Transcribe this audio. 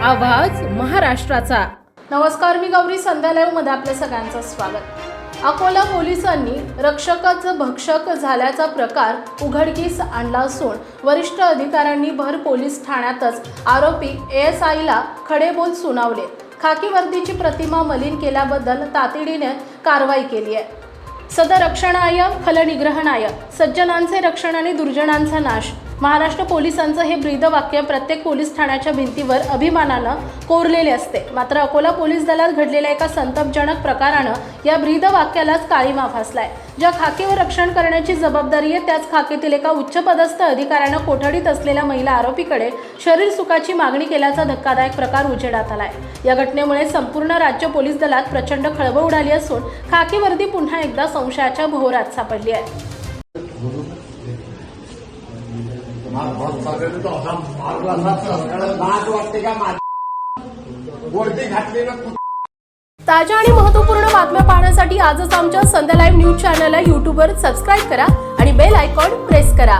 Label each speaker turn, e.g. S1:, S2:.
S1: आवाज महाराष्ट्राचा।
S2: नमस्कार, मी गौरी संध्या लाईव्ह मध्ये आपल्या सगळ्यांचं स्वागत। अकोला पोलिसांनी रक्षकच भक्षक झाल्याचा प्रकार उघडकीस आणला असून वरिष्ठ अधिकाऱ्यांनी भर पोलीस ठाण्यातच आरोपी ASIला खडेबोल सुनावले। खाकी वर्दीची प्रतिमा मलिन केल्याबद्दल तातडीने कारवाई केली आहे। सदर रक्षणाय फलनिग्रहणाय, सज्जनांचे रक्षण आणि दुर्जनांचा नाश। महाराष्ट्र पोलिसांचं हे ब्रीदवाक्य प्रत्येक पोलीस ठाण्याच्या भिंतीवर अभिमानानं कोरलेले असते। मात्र अकोला पोलीस दलात घडलेल्या एका संतापजनक प्रकारानं या ब्रीदवाक्यालाच काळीमा फासलाय। ज्या खाकीवर रक्षण करण्याची जबाबदारी आहे त्याच खाकीतील एका उच्चपदस्थ अधिकाऱ्यानं कोठडीत असलेल्या महिला आरोपीकडे शरीर सुखाची मागणी केल्याचा धक्कादायक प्रकार उजेडात आलाय। या घटनेमुळे संपूर्ण राज्य पोलीस दलात प्रचंड खळबळ उडाली असून खाकी वर्दी पुन्हा एकदा संशयाच्या भोवऱ्यात सापडली आहे। ताज्या आणि महत्त्वपूर्ण बातम्या पाहण्यासाठी आजच आमच्या संध्या लाईव्ह न्यूज चॅनलला YouTube वर सबस्क्राईब करा आणि बेल आयकॉन प्रेस करा।